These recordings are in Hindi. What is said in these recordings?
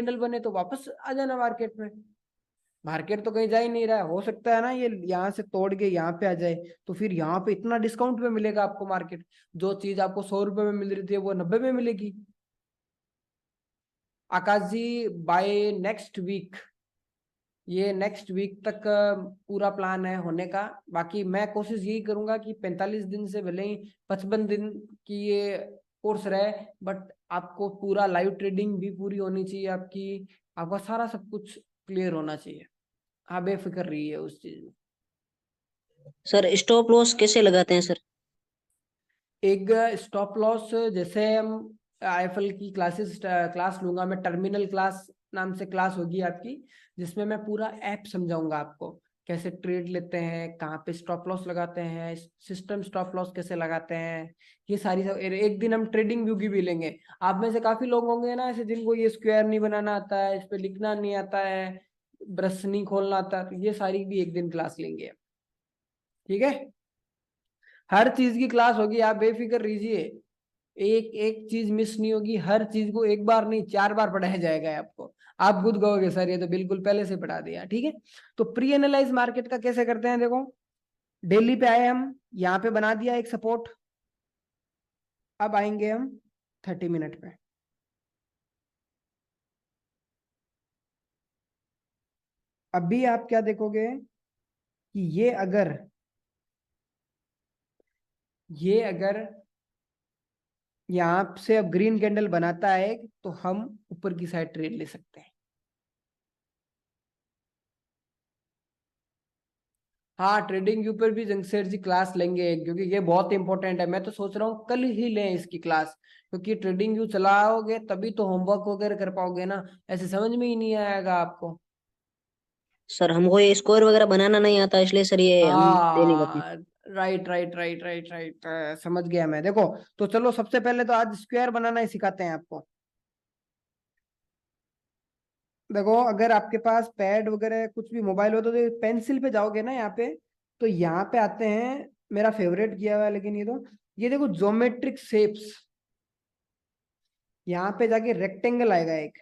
कैंडल बने तो वापस आ जाना मार्केट में। मार्केट तो कहीं जा ही नहीं रहा है, हो सकता है ना ये यहाँ से तोड़ के यहाँ पे आ जाए, तो फिर यहाँ पे इतना डिस्काउंट में मिलेगा आपको मार्केट। जो चीज आपको 100 रुपए में मिल रही थी वो 90 में मिलेगी। आकाश जी, बाय नेक्स्ट वीक, ये नेक्स्ट वीक तक पूरा प्लान है होने का। बाकी मैं कोशिश यही करूंगा कि 45 दिन से भले ही 55 दिन की ये कोर्स रहे, बट आपको पूरा लाइव ट्रेडिंग भी पूरी होनी चाहिए आपकी। आपका सारा सब कुछ क्लियर होना चाहिए। आप बेफिक्र रहिए उस चीज में। सर स्टॉप लॉस कैसे लगाते हैं सर? एक स्टॉप लॉस, जैसे हम आईएफएल की क्लास लूंगा मैं, टर्मिनल क्लास नाम से क्लास होगी आपकी, जिसमें मैं पूरा ऐप समझाऊंगा आपको कैसे ट्रेड लेते हैं, कहाँ पे स्टॉप लॉस लगाते हैं, सिस्टम स्टॉप लॉस कैसे लगाते हैं। ये सारी सब एक दिन हम ट्रेडिंग व्यू की भी लेंगे। आप में से काफी लोग होंगे ना ऐसे जिनको ये स्क्वायर नहीं बनाना आता है, इस पे लिखना नहीं आता है, ब्रश नहीं खोलना आता, तो ये सारी भी एक दिन क्लास लेंगे। ठीक है, हर चीज की क्लास होगी, आप बेफिक्र रहिए। एक एक चीज मिस नहीं होगी, हर चीज को एक बार नहीं 4 बार पढ़ाया जाएगा आपको। आप खुद कहोगे सर ये तो बिल्कुल पहले से पढ़ा दिया। ठीक है, तो प्री एनालाइज मार्केट का कैसे करते हैं, देखो डेली पे आए हम, यहाँ पे बना दिया एक सपोर्ट। अब आएंगे हम 30 मिनट पे। अभी आप क्या देखोगे कि ये अगर यहाँ से अब ग्रीन कैंडल बनाता है तो हम ऊपर की साइड ट्रेड ले सकते हैं। हाँ, ट्रेडिंग व्यू पर भी जंगसेर जी क्लास लेंगे, क्योंकि ये बहुत इंपॉर्टेंट है। मैं तो सोच रहा हूँ कल ही लें इसकी क्लास, क्योंकि ट्रेडिंग व्यू चलाओगे तभी तो होमवर्क वगैरह कर पाओगे ना, ऐसे समझ में ही नहीं आएगा आपको। सर हमको ये स्कोर वगैरह बनाना नहीं आता, इसलिए सर ये हम दे नहीं पाते। हाँ, right right right right right, समझ गया मैं। देखो, तो चलो सबसे पहले तो आज स्क्वायर बनाना ही सिखाते हैं आपको। देखो, अगर आपके पास पैड वगैरह कुछ भी मोबाइल हो तो पेंसिल पे जाओगे ना यहाँ पे, तो यहाँ पे आते हैं, मेरा फेवरेट किया हुआ है लेकिन ये देखो ज्योमेट्रिक शेप्स। यहाँ पे जाके रेक्टेंगल आएगा एक,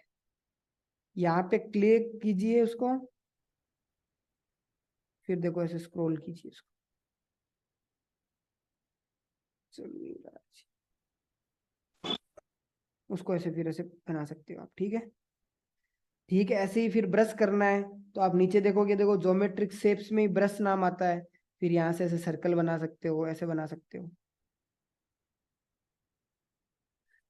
यहाँ पे क्लिक कीजिए उसको, फिर देखो ऐसे स्क्रॉल कीजिए इसको। चलिए, उसको ऐसे फिर ऐसे बना सकते हो आप। ठीक है, ठीक है, ऐसे ही फिर ब्रश करना है। तो आप नीचे देखोगे, देखो ज्योमेट्रिक शेप्स में ही ब्रश नाम आता है। फिर यहाँ से ऐसे सर्कल बना सकते हो, ऐसे बना सकते हो।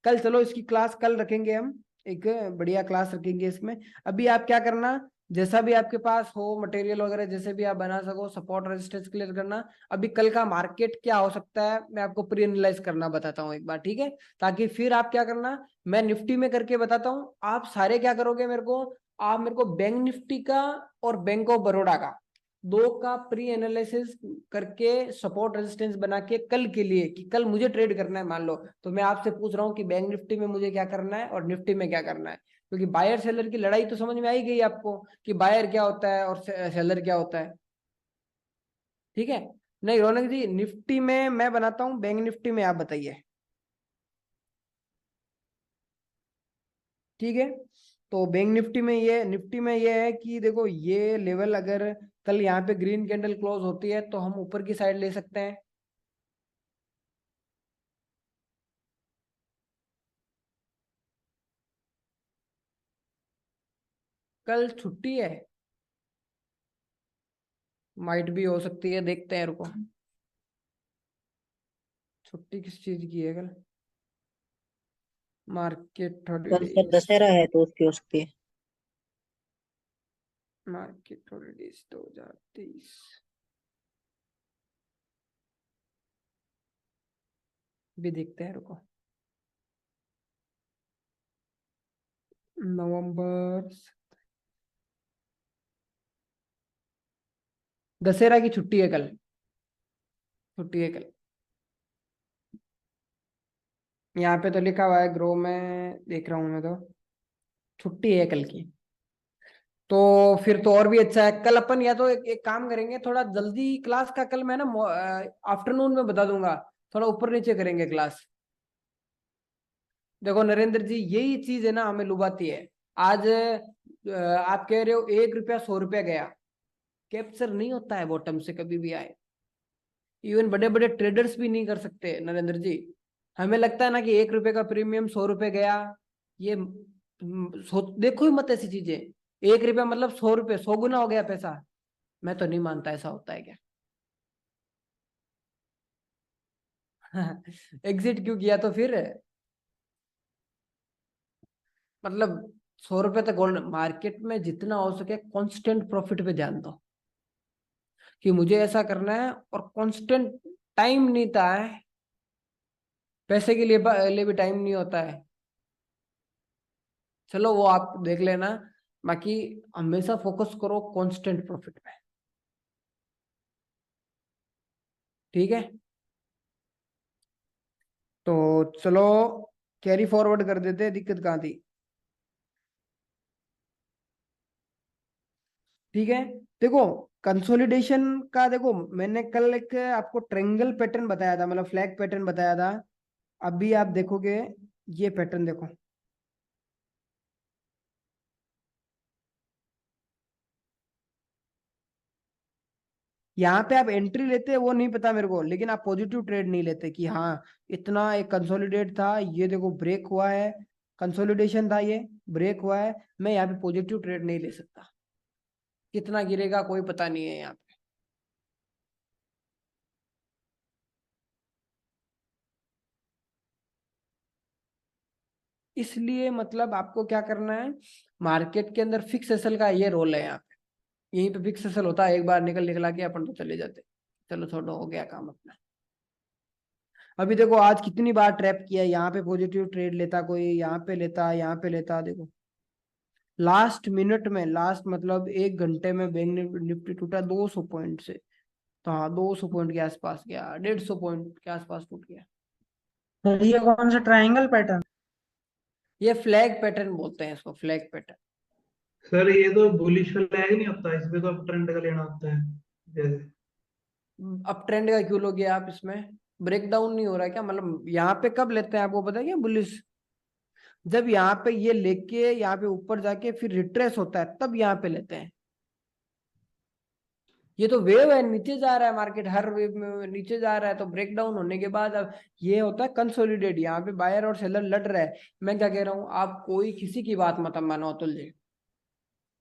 कल चलो इसकी क्लास कल रखेंगे हम, एक बढ़िया क्लास रखेंगे इसमें। अभी आप क्या करना, जैसा भी आपके पास हो मटेरियल वगैरह, जैसे भी आप बना सको, सपोर्ट रेजिस्टेंस क्लियर करना। अभी कल का मार्केट क्या हो सकता है मैं आपको प्री एनालाइज करना बताता हूँ एक बार, ठीक है। ताकि फिर आप क्या करना, मैं निफ्टी में करके बताता हूँ, आप सारे क्या करोगे मेरे को, आप मेरे को बैंक निफ्टी का और बैंक ऑफ बड़ौदा का दो का प्री एनालिसिस करके सपोर्ट रेजिस्टेंस बना के कल के लिए, कि कल मुझे ट्रेड करना है मान लो, तो मैं आपसे पूछ रहा हूँ कि बैंक निफ्टी में मुझे क्या करना है और निफ्टी में क्या करना है। क्योंकि बायर सेलर की लड़ाई तो समझ में आई गई आपको, कि बायर क्या होता है और सेलर क्या होता है। ठीक है, नहीं रौनक जी, निफ्टी में मैं बनाता हूँ, बैंक निफ्टी में आप बताइए। ठीक है, तो बैंक निफ्टी में ये है कि देखो, ये लेवल अगर कल यहाँ पे ग्रीन कैंडल क्लोज होती है तो हम ऊपर की साइड ले सकते हैं। कल छुट्टी है, माइट भी हो सकती है, देखते हैं रुको। छुट्टी किस चीज की है कल, मार्केट कल सर हॉलीडेज। दशहरा है तो उसकी हो सकती है। मार्केट हॉलीडेज 2023 भी देखते हैं रुको। नवंबर, दशहरा की छुट्टी है कल, छुट्टी है कल। यहाँ पे तो लिखा हुआ है ग्रो में, देख रहा हूँ मैं तो, छुट्टी है कल की। तो फिर तो और भी अच्छा है। कल अपन या तो एक काम करेंगे, थोड़ा जल्दी क्लास का कल मैं ना आफ्टरनून में बता दूंगा, थोड़ा ऊपर नीचे करेंगे क्लास। देखो नरेंद्र जी, यही चीज है ना हमें लुभाती है। आज आप कह रहे हो 1 रुपया 100 रुपया गया, कैप्चर नहीं होता है बॉटम से कभी भी आए। इवन बड़े बड़े ट्रेडर्स भी नहीं कर सकते नरेंद्र जी। हमें लगता है ना कि 1 रुपए का प्रीमियम 100 रुपए गया, ये देखो ही मत ऐसी चीजें। 1 रुपया मतलब 100 रुपये, 100 गुना हो गया पैसा। मैं तो नहीं मानता ऐसा होता है क्या। एग्जिट क्यों किया तो फिर, मतलब 100 रुपये तक गोल्ड मार्केट में जितना हो सके कांस्टेंट प्रॉफिट पे ध्यान दो, कि मुझे ऐसा करना है। और कांस्टेंट टाइम नहीं था है, पैसे के लिए भी टाइम नहीं होता है। चलो वो आप देख लेना, बाकी हमेशा फोकस करो कांस्टेंट प्रॉफिट पे। ठीक है, तो चलो कैरी फॉरवर्ड कर देते हैं, दिक्कत कहाँ थी। ठीक है, देखो कंसोलिडेशन का, देखो मैंने कल एक आपको ट्रेंगल पैटर्न बताया था, मतलब फ्लैग पैटर्न बताया था। अभी आप देखोगे ये पैटर्न देखो, यहाँ पे आप एंट्री लेते हैं वो नहीं पता मेरे को, लेकिन आप पॉजिटिव ट्रेड नहीं लेते कि हाँ इतना एक कंसोलिडेट था, ये देखो ब्रेक हुआ है, कंसोलिडेशन था ये, ब्रेक हुआ है, मैं यहाँ पे पॉजिटिव ट्रेड नहीं ले सकता। कितना गिरेगा कोई पता नहीं है यहाँ पे। इसलिए मतलब आपको क्या करना है, मार्केट के अंदर फिक्स एसल का ये रोल है यहाँ पे। यहीं पे फिक्स एसल होता है, एक बार निकल निकला के अपन तो चले जाते, चलो छोड़ो हो गया काम अपना। अभी देखो आज कितनी बार ट्रैप किया, यहाँ पे पॉजिटिव ट्रेड लेता कोई, यहाँ पे लेता, यहाँ पे लेता, देखो लास्ट मिनट में, लास्ट मतलब 1 घंटे में बैंक निफ्टी टूटा 200 पॉइंट से। तो हाँ 200 पॉइंट के आसपास गया, 150 पॉइंट के आसपास टूट गया। सर ये कौन सा ट्रायंगल पैटर्न? ये फ्लैग पैटर्न बोलते हैं इसको, फ्लैग पैटर्न। सर ये तो बुलिश वाला है नहीं होता, इसमें तो अब ट्रेंड का लेना होता है जैसे। अब ट्रेंड का क्यों लोगे आप इसमें, ब्रेक डाउन नहीं हो रहा है क्या, मतलब यहाँ पे कब लेते हैं आपको पता है क्या बुलिश, जब यहाँ पे ये लेके यहाँ पे ऊपर जाके फिर रिट्रेस होता है तब यहाँ पे लेते हैं। ये तो वेव है, नीचे जा रहा है मार्केट, हर वेव में नीचे जा रहा है, तो ब्रेक डाउन होने के बाद अब ये होता है कंसोलिडेट, यहाँ पे बायर और सेलर लड़ रहा है। मैं क्या कह रहा हूँ, आप कोई किसी की बात मत मानो अतुल जी,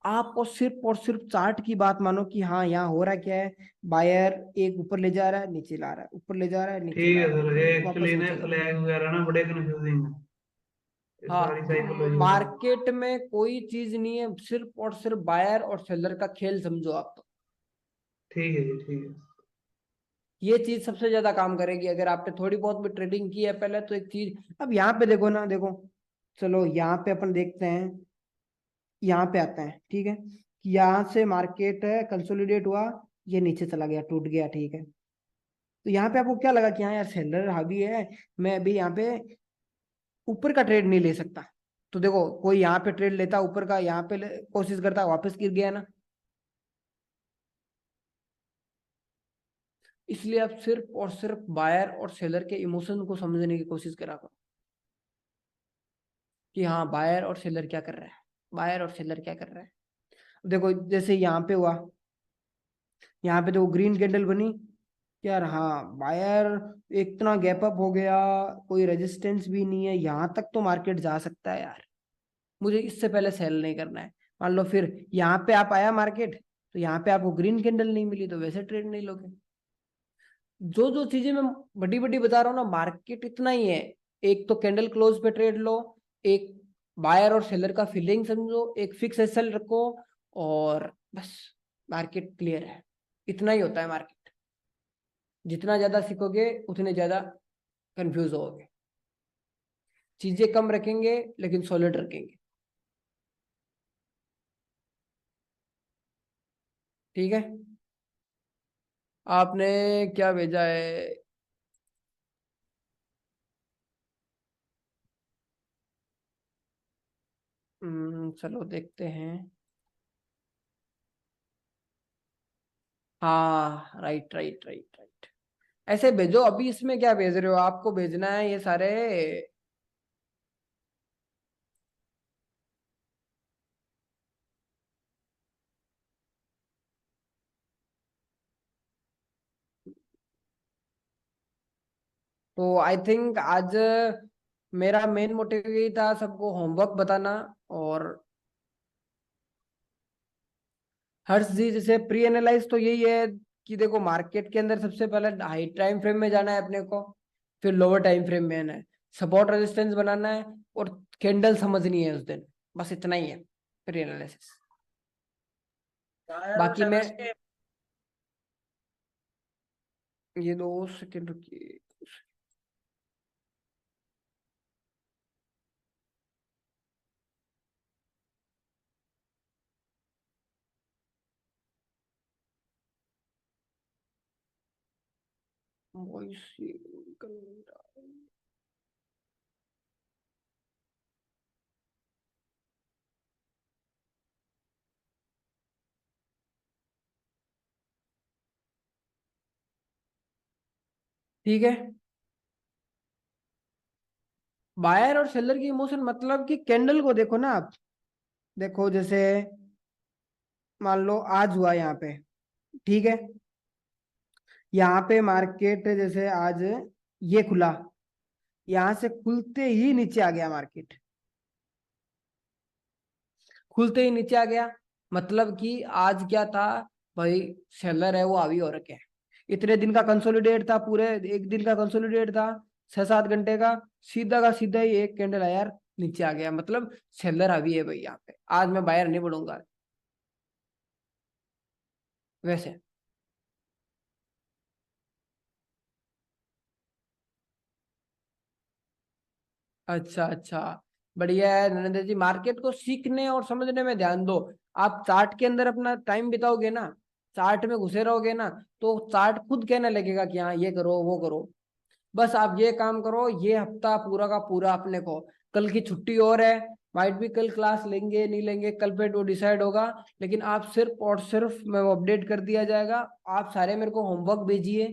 आपको सिर्फ और सिर्फ चार्ट की बात मानो कि हाँ यहाँ हो रहा क्या है। बायर एक ऊपर ले जा रहा है, नीचे ला रहा है, ऊपर ले जा रहा है, नीचे ठीक ला है रहा है, सर, फिर ये वापस एक्चुअली ना नीचे जा रहा है। फ्लैग वगैरह ना बड़े कंफ्यूजिंग है, ये सारी हाँ तो साइकोलॉजी वगैरह। मार्केट में कोई चीज नहीं है, सिर्फ और सिर्फ बायर और सेलर का खेल समझो आप तो। ठीक है जी, ठीक है। ये चीज सबसे ज्यादा काम करेगी, अगर आपने थोड़ी बहुत भी ट्रेडिंग की है पहले तो एक चीज। अब यहाँ पे देखो ना, देखो चलो यहाँ पे अपन देखते हैं, यहाँ पे आते हैं, ठीक है कि यहाँ से मार्केट कंसोलिडेट हुआ, ये नीचे चला गया, टूट गया, ठीक है। तो यहाँ पे आपको क्या लगा कि हाँ यार सेलर हावी है, मैं अभी यहाँ पे ऊपर का ट्रेड नहीं ले सकता। तो देखो कोई यहाँ पे ट्रेड लेता ऊपर का, यहाँ पे कोशिश करता, वापस गिर गया ना। इसलिए आप सिर्फ और सिर्फ बायर और सेलर के इमोशन को समझने की कोशिश करा करो, कि हाँ बायर और सेलर क्या कर रहा है, बायर और सेलर क्या कर रहा है। देखो जैसे यहाँ पे हुआ, यहाँ पे तो ग्रीन कैंडल बनी, यार हाँ बायर इतना गैप अप हो गया, कोई रेजिस्टेंस भी नहीं है, यहाँ तक तो मार्केट जा सकता है यार, मुझे इससे पहले सेल नहीं करना है। मान लो फिर यहाँ पे आप आया मार्केट, तो यहाँ पे आपको ग्रीन कैंडल नहीं मिली तो वैसे ट्रेड नहीं लोगे। जो जो चीजें मैं बड़ी बड़ी बता रहा हूँ ना, मार्केट इतना ही है। एक तो कैंडल क्लोज पे ट्रेड लो, एक बायर और सेलर का फीलिंग समझो, एक फिक्स एसएल रखो, और बस मार्केट क्लियर है। इतना ही होता है मार्केट। जितना ज्यादा सीखोगे उतने ज्यादा कंफ्यूज होगे। चीजें कम रखेंगे लेकिन सॉलिड रखेंगे। ठीक है, आपने क्या भेजा है। चलो देखते हैं। हाँ राइट राइट राइट राइट, ऐसे भेजो। अभी इसमें क्या भेज रहे हो, आपको भेजना है ये सारे। तो आई थिंक आज मेरा मेन मोटिव यही था सबको होमवर्क बताना। और हर्ष जी जैसे प्री एनालाइज तो यही है कि देखो मार्केट के अंदर सबसे पहले हाई टाइम फ्रेम में जाना है अपने को, फिर लोअर टाइम फ्रेम में आना है, सपोर्ट रेजिस्टेंस बनाना है और कैंडल समझनी है उस दिन। बस इतना ही है प्री एनालिसिस। बायर और बाकी मैं सेलर्स के ये 2 सेकंड रुकिए। वॉइस ठीक है। बायर और सेलर की इमोशन मतलब कि कैंडल को देखो ना आप। देखो जैसे मान लो आज हुआ यहाँ पे, ठीक है, यहाँ पे मार्केट जैसे आज ये खुला, यहाँ से खुलते ही नीचे आ गया मार्केट, खुलते ही नीचे आ गया। मतलब कि आज क्या था भाई, सेलर है वो हावी हो रखे हैं। इतने दिन का कंसोलिडेट था, पूरे एक दिन का कंसोलिडेट था, 6-7 घंटे का सीधा ही एक कैंडल आया यार, नीचे आ गया। मतलब सेलर हावी है भाई यहाँ पे, आज मैं बायर नहीं बढ़ूंगा वैसे। अच्छा अच्छा, बढ़िया है नरेंद्र जी। मार्केट को सीखने और समझने में ध्यान दो। आप चार्ट के अंदर अपना टाइम बिताओगे ना, चार्ट में घुसे रहोगे ना, तो चार्ट खुद कहने लगेगा कि हाँ ये करो वो करो। बस आप ये काम करो, ये हफ्ता पूरा का पूरा अपने को, कल की छुट्टी और है, माइट भी कल क्लास लेंगे नहीं लेंगे कल पे तो डिसाइड होगा, लेकिन आप सिर्फ और सिर्फ मैं वो अपडेट कर दिया जाएगा। आप सारे मेरे को होमवर्क भेजिए,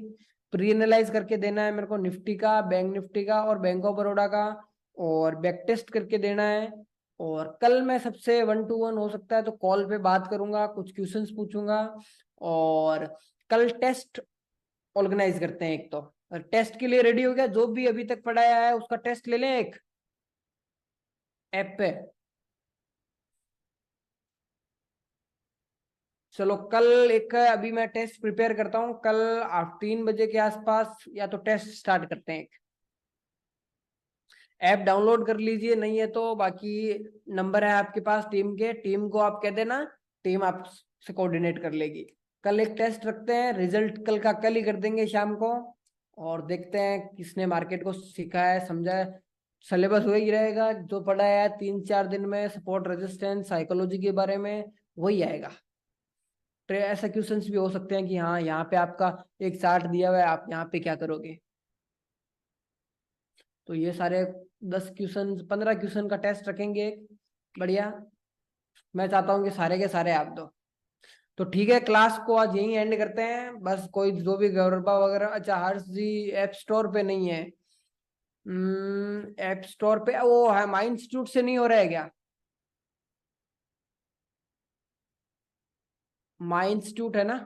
प्री एनालाइज करके देना है मेरे को, निफ्टी का, बैंक निफ्टी का और बैंक ऑफ बड़ौदा का, और बैक टेस्ट करके देना है। और कल मैं सबसे 1-to-1 हो सकता है तो कॉल पे बात करूंगा, कुछ क्वेश्चंस पूछूंगा। और कल टेस्ट ऑर्गेनाइज करते हैं एक तो। टेस्ट के लिए रेडी हो गया? जो भी अभी तक पढ़ाया है उसका टेस्ट ले लें एक ऐप पे। चलो कल एक अभी मैं टेस्ट प्रिपेयर करता हूँ, कल आप 3 बजे के आसपास या तो टेस्ट स्टार्ट करते हैं। ऐप डाउनलोड कर लीजिए, नहीं है तो बाकी नंबर है आपके पास टीम के, टीम को आप कह देना, टीम आपसे कोऑर्डिनेट कर लेगी। कल एक टेस्ट रखते हैं, रिजल्ट कल का कल ही कर देंगे शाम को, और देखते हैं किसने मार्केट को सिखाया है समझा है। सिलेबस वही रहेगा जो पढ़ा है 3-4 दिन में, सपोर्ट रेजिस्टेंस साइकोलॉजी के बारे में वही आएगा। ऐसा क्वेश्चंस भी हो सकते हैं कि हाँ यहाँ पे आपका एक चार्ट दिया हुआ है, आप यहाँ पे क्या करोगे। तो ये सारे 10 क्वेश्चन 15 क्वेश्चन का टेस्ट रखेंगे एक, बढ़िया। मैं चाहता हूँ कि सारे के सारे आप दो। तो ठीक है, क्लास को आज यहीं एंड करते हैं। बस कोई जो भी गौरबा वगैरह, अच्छा हर्ष जी ऐप स्टोर पे नहीं है। ऐप स्टोर पे वो है, माई इंस्टीट्यूट से नहीं हो रहा है क्या? माई इंस्टीट्यूट है ना?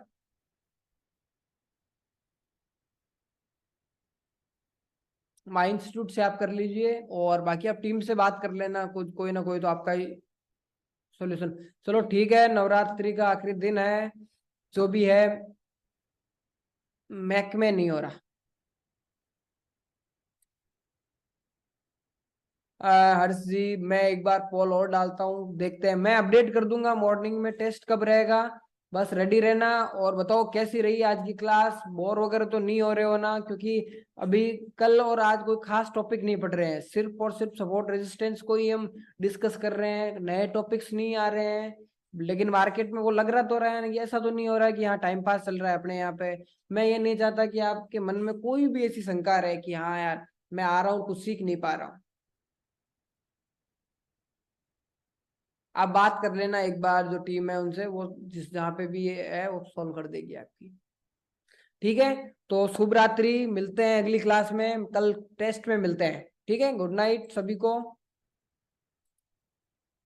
माई इंस्टीट्यूट से आप कर लीजिए, और बाकी आप टीम से बात कर लेना, कुछ कोई ना कोई तो आपका ही सॉल्यूशन। चलो ठीक है, नवरात्रि का आखिरी दिन है, जो भी है मैक में नहीं हो रहा। हर्ष जी मैं एक बार पोल और डालता हूँ, देखते हैं, मैं अपडेट कर दूंगा मॉर्निंग में टेस्ट कब रहेगा। बस रेडी रहना। और बताओ कैसी रही आज की क्लास, बोर वगैरह तो नहीं हो रहे हो ना? क्योंकि अभी कल और आज कोई खास टॉपिक नहीं पढ़ रहे हैं, सिर्फ और सिर्फ सपोर्ट रेजिस्टेंस को ही हम डिस्कस कर रहे हैं, नए टॉपिक्स नहीं आ रहे हैं। लेकिन मार्केट में वो लग रहा तो रहा है ना, ऐसा तो नहीं हो रहा है कि हाँ टाइम पास चल रहा है अपने यहाँ पे। मैं ये नहीं चाहता कि आपके मन में कोई भी ऐसी शंका रहे कि हाँ यार मैं आ रहा हूँ कुछ सीख नहीं पा रहा हूँ। आप बात कर लेना एक बार, जो टीम है उनसे, वो जिस जहाँ पे भी ये है वो सॉल्व कर देगी आपकी। ठीक है, तो शुभ रात्रि, मिलते हैं अगली क्लास में, कल टेस्ट में मिलते हैं। ठीक है, गुड नाइट सभी को।